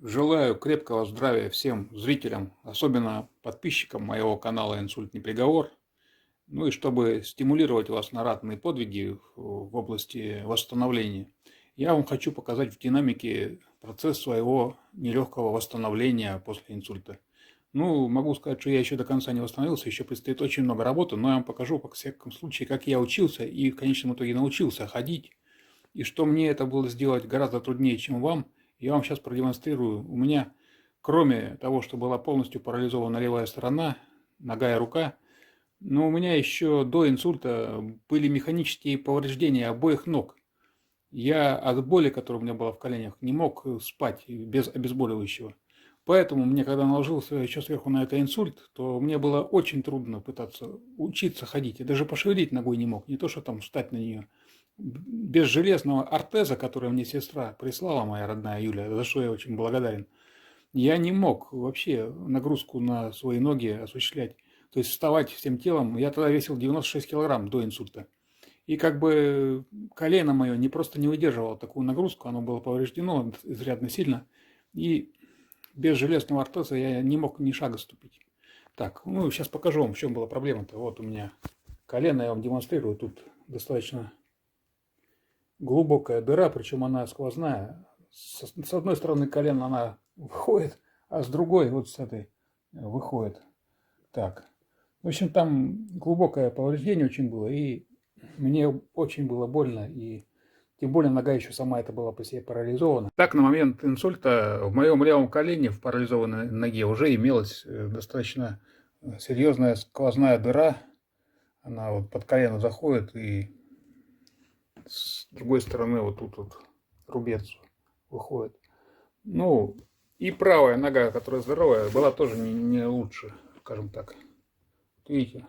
Желаю крепкого здравия всем зрителям, особенно подписчикам моего канала «Инсульт не приговор». Ну и чтобы стимулировать вас на ратные подвиги в области восстановления, я вам хочу показать в динамике процесс своего нелегкого восстановления после инсульта. Ну, могу сказать, что я еще до конца не восстановился, еще предстоит очень много работы, но я вам покажу, во всяком случае, как я учился и в конечном итоге научился ходить. И что мне это было сделать гораздо труднее, чем вам, я вам сейчас продемонстрирую. У меня, кроме того, что была полностью парализована левая сторона, нога и рука, но у меня еще до инсульта были механические повреждения обоих ног. Я от боли, которая у меня была в коленях, не мог спать без обезболивающего. Поэтому мне, когда наложился еще сверху на это инсульт, то мне было очень трудно пытаться учиться ходить. Я даже пошевелить ногой не мог, не то что там встать на нее. Без железного ортеза, который мне сестра прислала, моя родная Юля, за что я очень благодарен, я не мог вообще нагрузку на свои ноги осуществлять. То есть вставать всем телом. Я тогда весил 96 килограмм до инсульта. И как бы колено мое не просто не выдерживало такую нагрузку, оно было повреждено изрядно сильно. И без железного ортеза я не мог ни шага ступить. Так, ну сейчас покажу вам, в чем была проблема-то. Вот у меня колено, я вам демонстрирую. Тут достаточно глубокая дыра, причем она сквозная. С одной стороны колено она выходит, а с другой вот с этой выходит. Так, в общем, там глубокое повреждение очень было, и мне очень было больно, и тем более нога еще сама это была по себе парализована. Так, на момент инсульта в моем левом колене, в парализованной ноге, уже имелась достаточно серьезная сквозная дыра. Она вот под колено заходит, и с другой стороны вот тут вот рубец выходит. Ну, и правая нога, которая здоровая, была тоже не лучше, скажем так. Видите?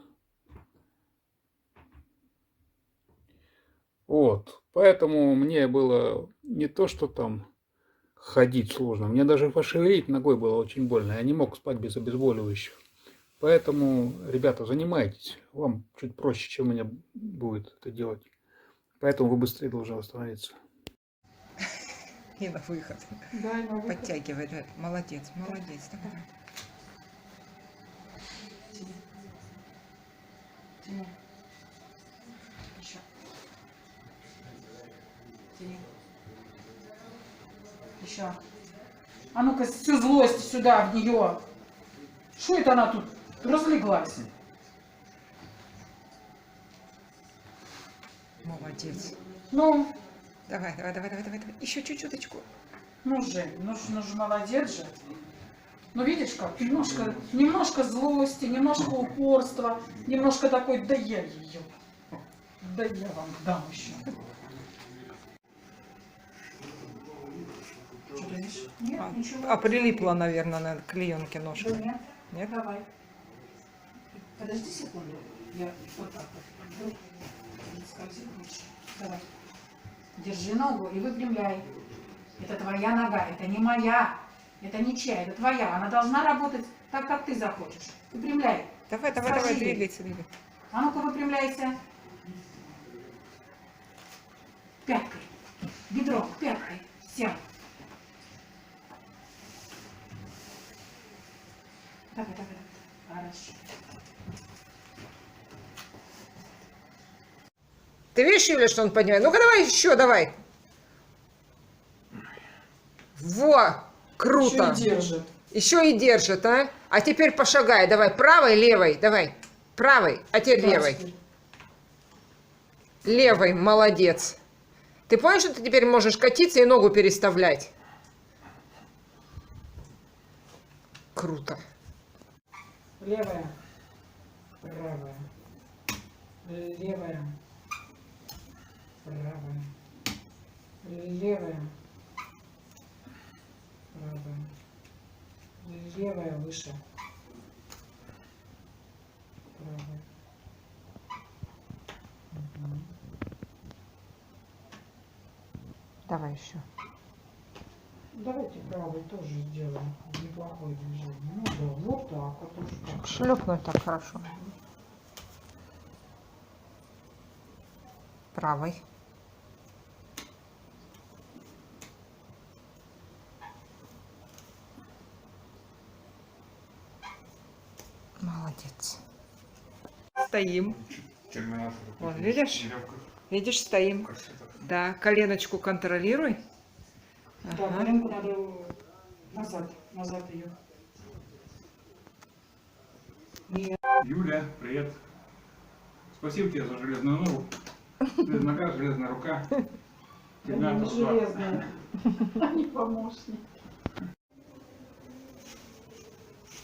Вот. Поэтому мне было не то, что там ходить сложно. Мне даже пошевелить ногой было очень больно. Я не мог спать без обезболивающих. Поэтому, ребята, занимайтесь. Вам чуть проще, чем мне будет это делать. Поэтому вы быстрее должны восстановиться. И на выход. Да, на выход. Подтягивай, да. Молодец, молодец. Давай. Тяни. Еще. Тяни. Еще. А ну-ка, всю злость сюда, в нее. Что это она тут разлеглась? Молодец. Ну, Давай, давай, давай, давай, давай, давай. Еще чуть-чуточку. ну же, ну же молодец же. Ну видишь как, немножко злости, немножко упорства, немножко такой, да я ее, да я вам дам еще. Что ты видишь? Нет, ничего. А прилипла, наверное, на клеенке Да ножка. нет, Нет? давай. Подожди секунду, я вот так вот. Не скользи лучше. Давай. Держи ногу и выпрямляй. Это твоя нога, это не моя. Это не чья, это твоя. Она должна работать так, как ты захочешь. Выпрямляй. Давай, давай, Скажи давай, ей. двигайся, двигайся. А ну-ка выпрямляйся. Пяткой. Бедром, пяткой. Сел. Давай, давай, давай. Хорошо. Ты видишь, Юля, что он поднимает? Ну-ка давай еще, давай. Во! Круто! Еще и держит. Еще и держит, а? А теперь пошагай. Давай, правой, левой. Давай. Правой, а теперь левой. Левой, молодец. Ты понял, что ты теперь можешь катиться и ногу переставлять? Круто. Левая. Правая. Левая. Правая. Левая. Правая. Левая выше. Правая. Угу. Давай еще. Давайте правой тоже сделаем неплохое движение. Ну да, вот так, а то что. Шлепнуть так хорошо. Правой. Молодец. Стоим. Терминатор. Вот, видишь? Веревка. Видишь, стоим. Красота. Да, коленочку контролируй. Да, Ага. коленку надо назад ее. Юля, привет. Спасибо тебе за железную ногу. Железная нога, железная рука. Да не, не Терминатор 2. железная, а не помощник.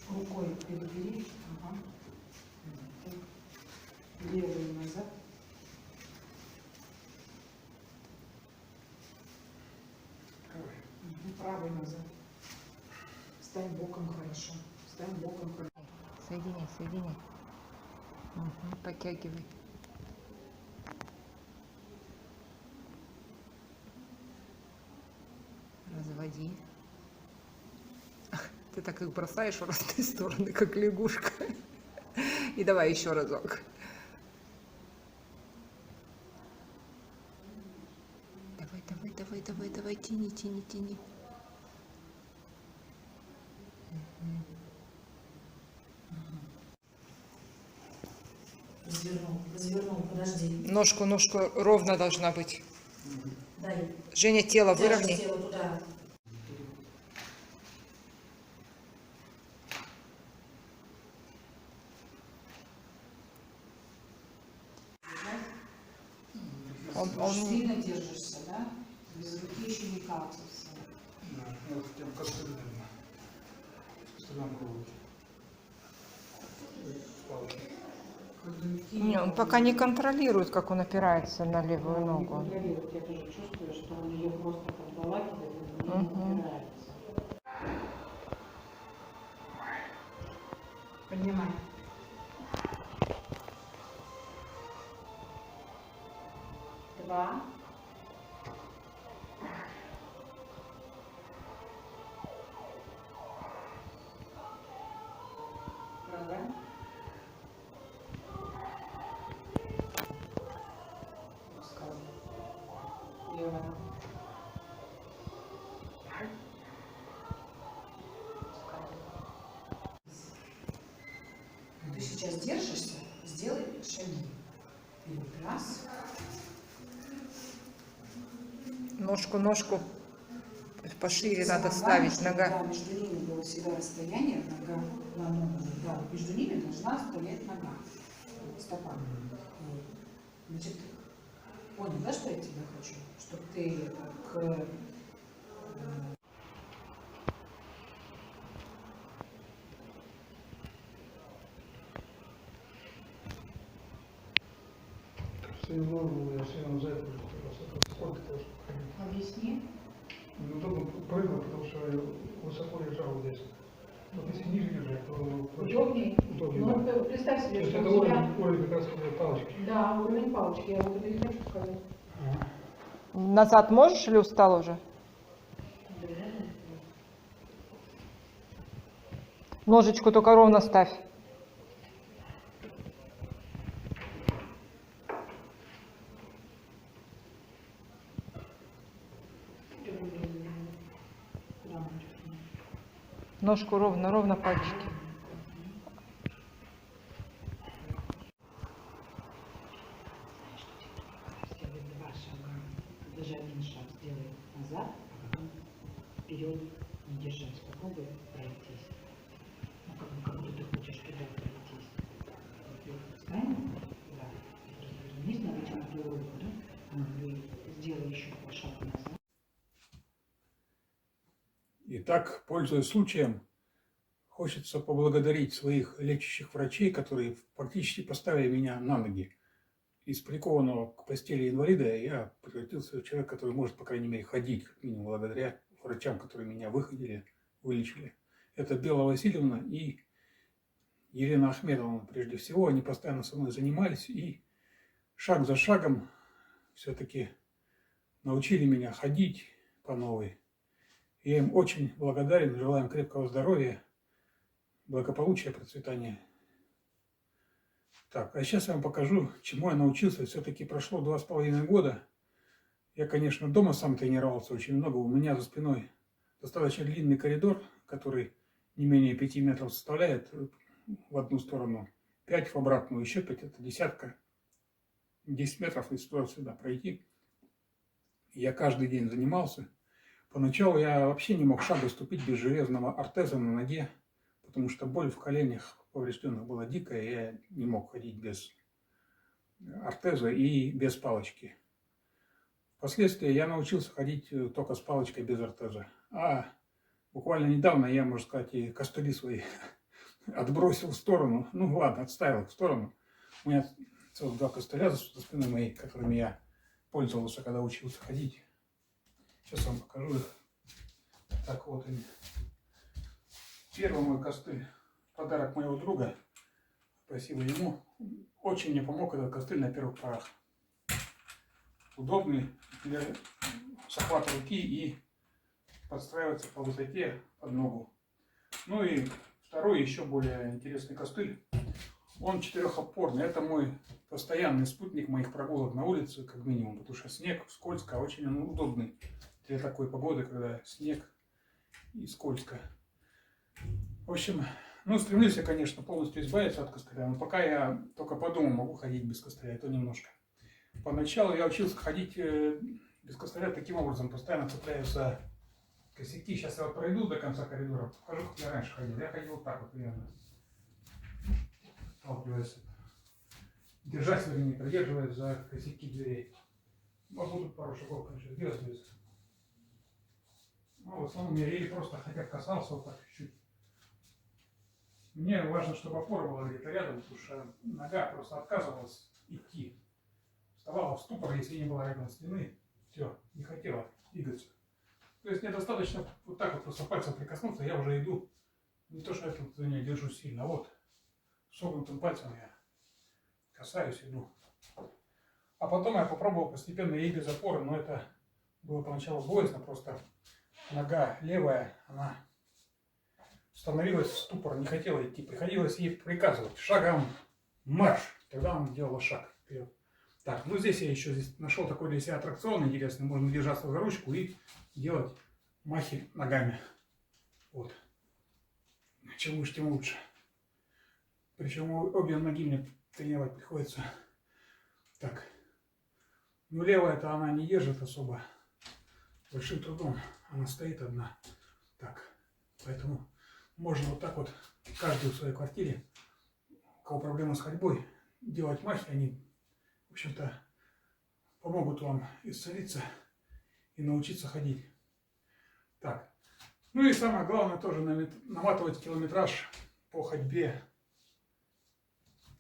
Рукой перебери. Ага. Левую назад. Правый назад. Стань боком хорошо. Стань боком хорошо. Соединяй, соединяй. Угу, подтягивай. Разводи. Ты так их бросаешь в разные стороны, как лягушка. И давай еще разок. Давай, давай, давай, давай, давай, тяни, тяни, тяни. Развернул, подожди. Ножку ровно должна быть. Дай. Женя, тело Держи выровняй. тело туда. Он Сильно держишься, да? Без руки еще не катался. Да, вот тем кастрюль, наверное. Кастрюлям пробовать. Не, он пока не контролирует, как он опирается на левую ногу. Я тоже чувствую, что он ее просто подволакивает, и не Мгм. упирается. Поднимай. Два. Правда? Левая. Ты сейчас держишься, сделай шаги. Вперед. Раз. Ножку пошире надо Ногами, ставить. чтобы, Нога. да, между ними было всегда расстояние, нога на ногу. Да, между ними должна стоять нога. Стопа. Вот. Значит, понял, да, что я тебя хочу? Чтобы ты к... Я сильно за это сколько тоже. Объясни. Неудобно прыгал, потому что высоко лежал здесь. Вот если ниже держать, то Удобнее. удобнее. Ну, Да. вот представь То себе, есть что это у тебя... уровень как раз палочки. Да, уровень палочки. Я вот это и хочу сказать. Назад можешь или устал уже? Ножечку только ровно ставь. Ножку ровно пальчики. Сделай два шага. Даже один шаг сделай назад, а потом вперед, не держась. Попробуй пройтись. Ну, как будто ты хочешь туда пройтись. Встань, да. Развернись на вытянутую руку, да? И сделай еще шаг назад. Итак, пользуясь случаем, хочется поблагодарить своих лечащих врачей, которые практически поставили меня на ноги. Из прикованного к постели инвалида я превратился в человека, который может, по крайней мере, ходить, как минимум, благодаря врачам, которые меня выходили, вылечили. Это Белла Васильевна и Елена Ахмедовна, прежде всего. Они постоянно со мной занимались и шаг за шагом все-таки научили меня ходить по новой. Я им очень благодарен, желаю им крепкого здоровья, благополучия, процветания. Так, а сейчас я вам покажу, чему я научился. Все-таки прошло 2,5 года. Я, конечно, дома сам тренировался очень много. У меня за спиной достаточно длинный коридор, который не менее 5 метров составляет. в одну сторону, 5 в обратную, еще 5 это десятка, 10 метров из туда-сюда пройти. Я каждый день занимался. Поначалу я вообще не мог шага ступить без железного ортеза на ноге, потому что боль в коленях поврежденных была дикая, и я не мог ходить без ортеза и без палочки. Впоследствии я научился ходить только с палочкой без ортеза. А буквально недавно я, можно сказать, и костыли свои отбросил в сторону. Ну ладно, отставил их в сторону. У меня целых 2 костыля за спиной моей, которыми я пользовался, когда учился ходить. Сейчас вам покажу их. Так вот они. Первый мой костыль, подарок моего друга. Спасибо ему. Очень мне помог этот костыль на первых порах. Удобный для захвата руки и подстраивается по высоте под ногу. Ну и второй, еще более интересный костыль. Он 4-опорный. Это мой постоянный спутник моих прогулок на улице, как минимум. Потому что снег, скользко, очень он удобный для такой погоды, когда снег и скользко. В общем, ну, стремлюсь я, конечно, полностью избавиться от костыля, но пока я только по дому могу ходить без костыля, это немножко. Поначалу я учился ходить без костыля таким образом, постоянно цепляюсь за косяки. Сейчас я вот пройду до конца коридора, покажу, как я раньше ходил. Я ходил вот так вот примерно, сталкиваясь, держась, вернее, придерживаясь за косяки дверей. Могу тут пару шагов, конечно, сделать без. Ну, в основном я или просто хотя бы касался вот так чуть-чуть. Мне важно, чтобы опора была где-то рядом, потому что нога просто отказывалась идти. Вставала в ступор, если не была рядом стены. Все, не хотела двигаться. То есть мне достаточно вот так вот просто пальцем прикоснуться, я уже иду. Не то, что я тут за ней держу сильно, а вот согнутым пальцем я касаюсь, иду. А потом я попробовал постепенно ей без опоры, но это было поначалу боязно, просто нога левая, она становилась в ступор, не хотела идти. Приходилось ей приказывать: шагом марш. Тогда она делала шаг вперед. Так, ну здесь я еще нашел такой для себя аттракцион интересный. Можно держаться за ручку и делать махи ногами. Вот. Чем выше, тем лучше. Причем обе ноги мне тренировать приходится. Так. Ну левая-то она не держит особо. Большим трудом. Она стоит одна. Так. Поэтому можно вот так вот каждый в своей квартире, у кого проблемы с ходьбой, делать махи. Они, в общем-то, помогут вам исцелиться и научиться ходить. Так. Ну и самое главное тоже наматывать километраж по ходьбе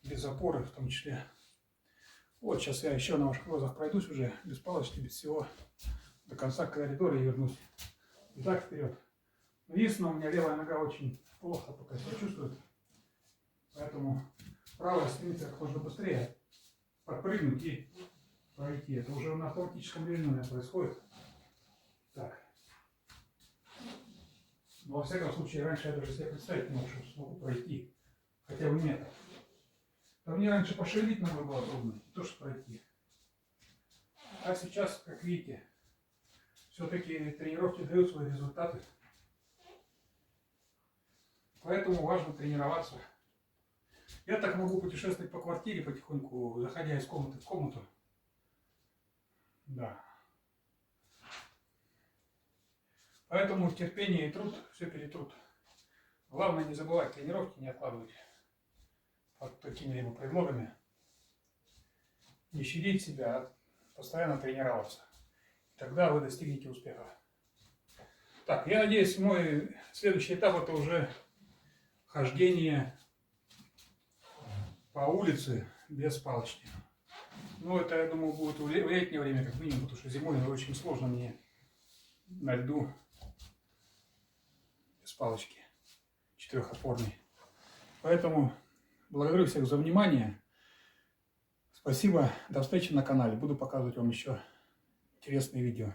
без опоры в том числе. Вот сейчас я еще на ваших глазах пройдусь уже без палочки, без всего, до конца коридора и вернусь. Итак, вперед. Но единственное, у меня левая нога очень плохо пока себя чувствует. Поэтому правая стремится как можно быстрее подпрыгнуть и пройти. Это уже на автоматическом режиме происходит. Так. Но во всяком случае, раньше я даже себе представить не мог, что смогу пройти хотя бы метр. Да мне раньше пошевелить ногой было трудно, не то что пройти. А сейчас, как видите, все-таки тренировки дают свои результаты. Поэтому важно тренироваться. Я так могу путешествовать по квартире потихоньку, заходя из комнаты в комнату. Да. Поэтому терпение и труд все перетрут. Главное не забывать тренировки, не откладывать под какими-либо предлогами. Не щадить себя, а постоянно тренироваться. Тогда вы достигнете успеха. Так, я надеюсь, мой следующий этап это уже хождение по улице без палочки. Ну, это, я думаю, будет в летнее время, как минимум, потому что зимой очень сложно мне на льду без палочки 4-опорной. Поэтому благодарю всех за внимание. Спасибо. До встречи на канале. Буду показывать вам еще интересные видео.